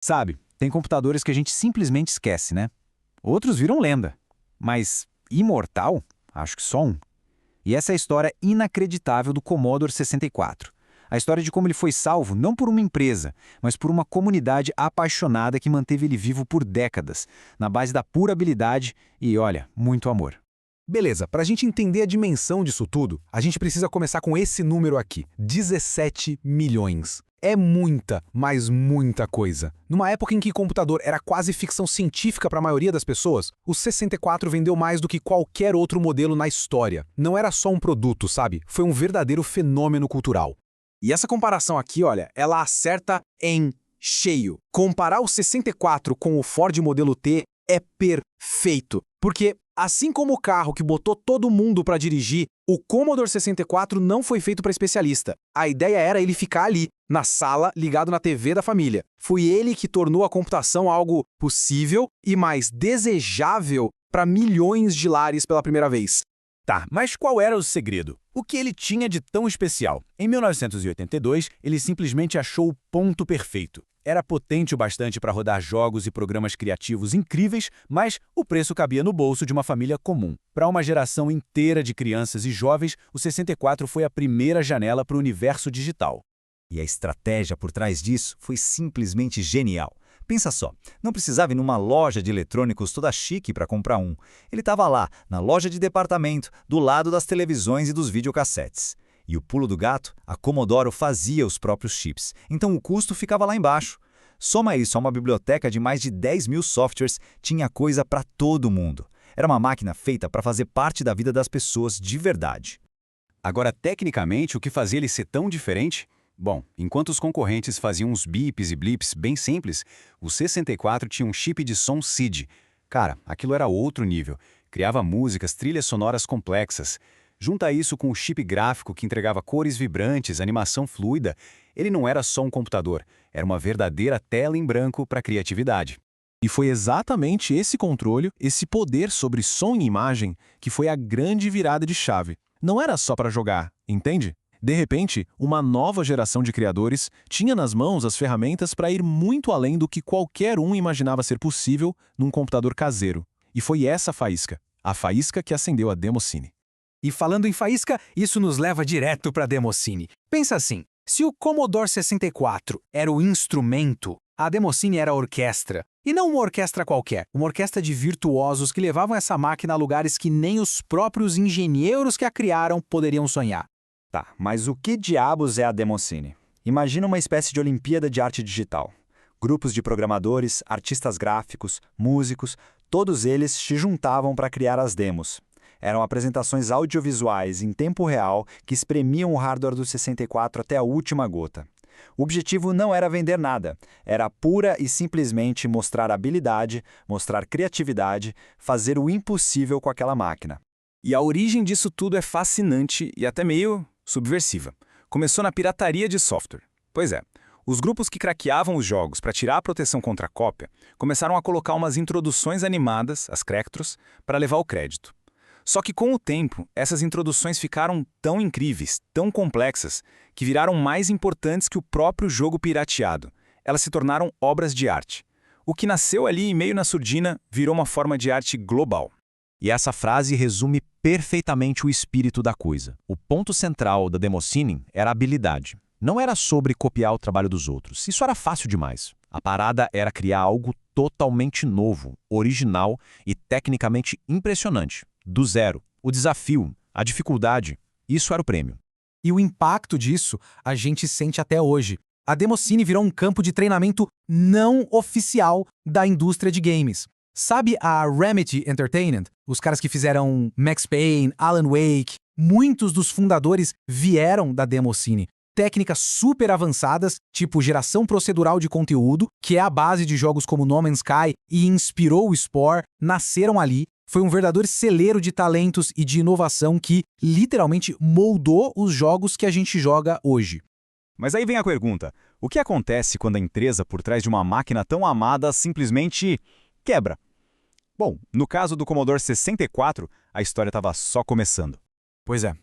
Sabe, tem computadores que a gente simplesmente esquece, né? Outros viram lenda. Mas imortal? Acho que só um. E essa é a história inacreditável do Commodore 64. A história de como ele foi salvo não por uma empresa, mas por uma comunidade apaixonada que manteve ele vivo por décadas, na base da pura habilidade e, olha, muito amor. Beleza, para a gente entender a dimensão disso tudo, a gente precisa começar com esse número aqui, 17 milhões. É muita, mas muita coisa. Numa época em que computador era quase ficção científica para a maioria das pessoas, o 64 vendeu mais do que qualquer outro modelo na história. Não era só um produto, sabe? Foi um verdadeiro fenômeno cultural. E essa comparação aqui, olha, ela acerta em cheio. Comparar o 64 com o Ford Modelo T é perfeito, porque assim como o carro que botou todo mundo para dirigir, o Commodore 64 não foi feito para especialista. A ideia era ele ficar ali, na sala, ligado na TV da família. Foi ele que tornou a computação algo possível e mais desejável para milhões de lares pela primeira vez. Tá, mas qual era o segredo? O que ele tinha de tão especial? Em 1982, ele simplesmente achou o ponto perfeito. Era potente o bastante para rodar jogos e programas criativos incríveis, mas o preço cabia no bolso de uma família comum. Para uma geração inteira de crianças e jovens, o 64 foi a primeira janela para o universo digital. E a estratégia por trás disso foi simplesmente genial. Pensa só, não precisava ir numa loja de eletrônicos toda chique para comprar um. Ele estava lá, na loja de departamento, do lado das televisões e dos videocassetes. E o pulo do gato, a Commodore fazia os próprios chips, então o custo ficava lá embaixo. Soma isso a uma biblioteca de mais de 10 mil softwares, tinha coisa para todo mundo. Era uma máquina feita para fazer parte da vida das pessoas de verdade. Agora, tecnicamente, o que fazia ele ser tão diferente? Bom, enquanto os concorrentes faziam uns bips e blips bem simples, o 64 tinha um chip de som SID. Cara, aquilo era outro nível. Criava músicas, trilhas sonoras complexas. Junta isso com o chip gráfico que entregava cores vibrantes, animação fluida, ele não era só um computador, era uma verdadeira tela em branco para a criatividade. E foi exatamente esse controle, esse poder sobre som e imagem, que foi a grande virada de chave. Não era só para jogar, entende? De repente, uma nova geração de criadores tinha nas mãos as ferramentas para ir muito além do que qualquer um imaginava ser possível num computador caseiro. E foi essa faísca, a faísca que acendeu a Demoscene. E falando em faísca, isso nos leva direto para a Demoscene. Pensa assim, se o Commodore 64 era o instrumento, a Demoscene era a orquestra. E não uma orquestra qualquer, uma orquestra de virtuosos que levavam essa máquina a lugares que nem os próprios engenheiros que a criaram poderiam sonhar. Tá, mas o que diabos é a Demoscene? Imagina uma espécie de Olimpíada de arte digital. Grupos de programadores, artistas gráficos, músicos, todos eles se juntavam para criar as demos. Eram apresentações audiovisuais em tempo real que espremiam o hardware do 64 até a última gota. O objetivo não era vender nada, era pura e simplesmente mostrar habilidade, mostrar criatividade, fazer o impossível com aquela máquina. E a origem disso tudo é fascinante e até meio subversiva. Começou na pirataria de software. Pois é, os grupos que craqueavam os jogos para tirar a proteção contra a cópia começaram a colocar umas introduções animadas, as Cracktros, para levar o crédito. Só que com o tempo, essas introduções ficaram tão incríveis, tão complexas, que viraram mais importantes que o próprio jogo pirateado. Elas se tornaram obras de arte. O que nasceu ali meio na surdina virou uma forma de arte global. E essa frase resume perfeitamente o espírito da coisa. O ponto central da Demoscene era a habilidade. Não era sobre copiar o trabalho dos outros. Isso era fácil demais. A parada era criar algo totalmente novo, original e tecnicamente impressionante. Do zero. O desafio, a dificuldade, isso era o prêmio. E o impacto disso a gente sente até hoje. A Demoscene virou um campo de treinamento não oficial da indústria de games. Sabe a Remedy Entertainment? Os caras que fizeram Max Payne, Alan Wake, muitos dos fundadores vieram da Demoscene. Técnicas super avançadas, tipo geração procedural de conteúdo, que é a base de jogos como No Man's Sky e inspirou o Spore, nasceram ali. Foi um verdadeiro celeiro de talentos e de inovação que, literalmente, moldou os jogos que a gente joga hoje. Mas aí vem a pergunta, o que acontece quando a empresa por trás de uma máquina tão amada simplesmente quebra? Bom, no caso do Commodore 64, a história estava só começando. Pois é.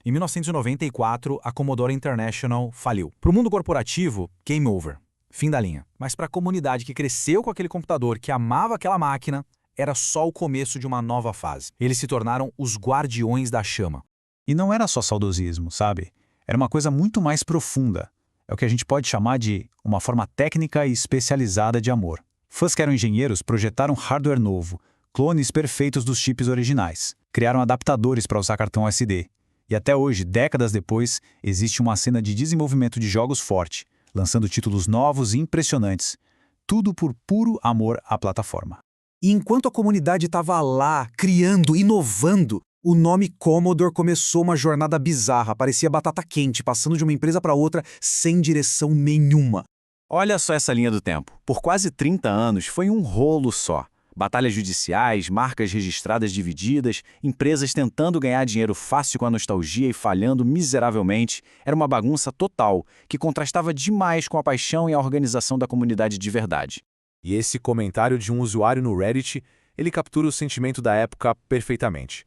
Em 1994, a Commodore International faliu. Para o mundo corporativo, game over. fim da linha. Mas para a comunidade que cresceu com aquele computador, que amava aquela máquina, era só o começo de uma nova fase. Eles se tornaram os guardiões da chama. E não era só saudosismo, sabe? Era uma coisa muito mais profunda. É o que a gente pode chamar de uma forma técnica e especializada de amor. Fãs que eram engenheiros projetaram hardware novo, clones perfeitos dos chips originais. Criaram adaptadores para usar cartão SD. E até hoje, décadas depois, existe uma cena de desenvolvimento de jogos forte, lançando títulos novos e impressionantes. Tudo por puro amor à plataforma. E enquanto a comunidade estava lá, criando, inovando, o nome Commodore começou uma jornada bizarra, parecia batata quente, passando de uma empresa para outra sem direção nenhuma. Olha só essa linha do tempo. Por quase 30 anos foi um rolo só. Batalhas judiciais, marcas registradas divididas, empresas tentando ganhar dinheiro fácil com a nostalgia e falhando miseravelmente. Era uma bagunça total, que contrastava demais com a paixão e a organização da comunidade de verdade. E esse comentário de um usuário no Reddit, ele captura o sentimento da época perfeitamente.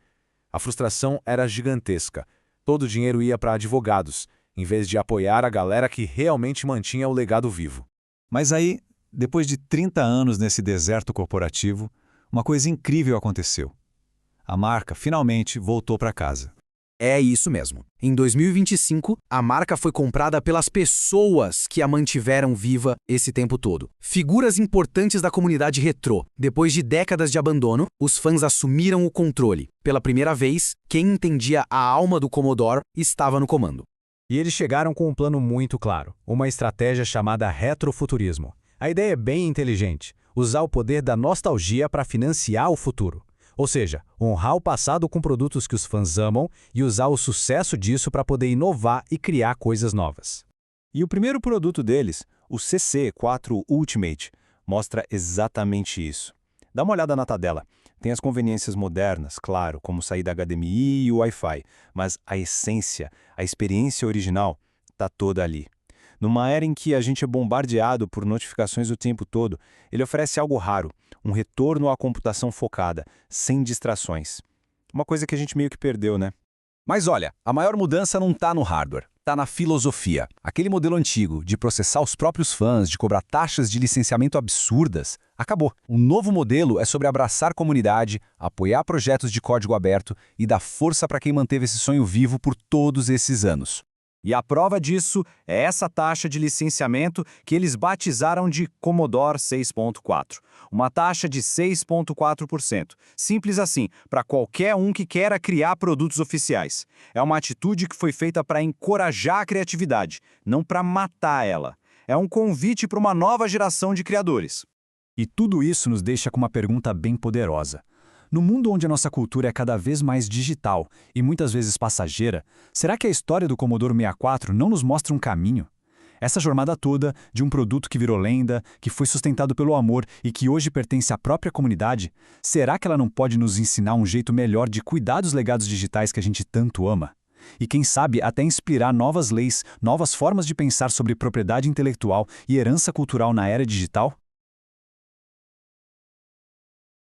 A frustração era gigantesca. Todo o dinheiro ia para advogados, em vez de apoiar a galera que realmente mantinha o legado vivo. Mas aí, depois de 30 anos nesse deserto corporativo, uma coisa incrível aconteceu. A marca finalmente voltou para casa. É isso mesmo. Em 2025, a marca foi comprada pelas pessoas que a mantiveram viva esse tempo todo. Figuras importantes da comunidade retrô. Depois de décadas de abandono, os fãs assumiram o controle. Pela primeira vez, quem entendia a alma do Commodore estava no comando. E eles chegaram com um plano muito claro, uma estratégia chamada retrofuturismo. A ideia é bem inteligente, usar o poder da nostalgia para financiar o futuro. Ou seja, honrar o passado com produtos que os fãs amam e usar o sucesso disso para poder inovar e criar coisas novas. E o primeiro produto deles, o CC4 Ultimate, mostra exatamente isso. Dá uma olhada na tabela. Tem as conveniências modernas, claro, como saída HDMI e Wi-Fi, mas a essência, a experiência original, está toda ali. Numa era em que a gente é bombardeado por notificações o tempo todo, ele oferece algo raro, um retorno à computação focada, sem distrações. Uma coisa que a gente meio que perdeu, né? Mas olha, a maior mudança não está no hardware, está na filosofia. Aquele modelo antigo de processar os próprios fãs, de cobrar taxas de licenciamento absurdas, acabou. O novo modelo é sobre abraçar comunidade, apoiar projetos de código aberto e dar força para quem manteve esse sonho vivo por todos esses anos. E a prova disso é essa taxa de licenciamento que eles batizaram de Commodore 6.4. Uma taxa de 6,4%. Simples assim, para qualquer um que queira criar produtos oficiais. É uma atitude que foi feita para encorajar a criatividade, não para matar ela. É um convite para uma nova geração de criadores. E tudo isso nos deixa com uma pergunta bem poderosa. No mundo onde a nossa cultura é cada vez mais digital e muitas vezes passageira, será que a história do Commodore 64 não nos mostra um caminho? Essa jornada toda de um produto que virou lenda, que foi sustentado pelo amor e que hoje pertence à própria comunidade, será que ela não pode nos ensinar um jeito melhor de cuidar dos legados digitais que a gente tanto ama? E quem sabe até inspirar novas leis, novas formas de pensar sobre propriedade intelectual e herança cultural na era digital?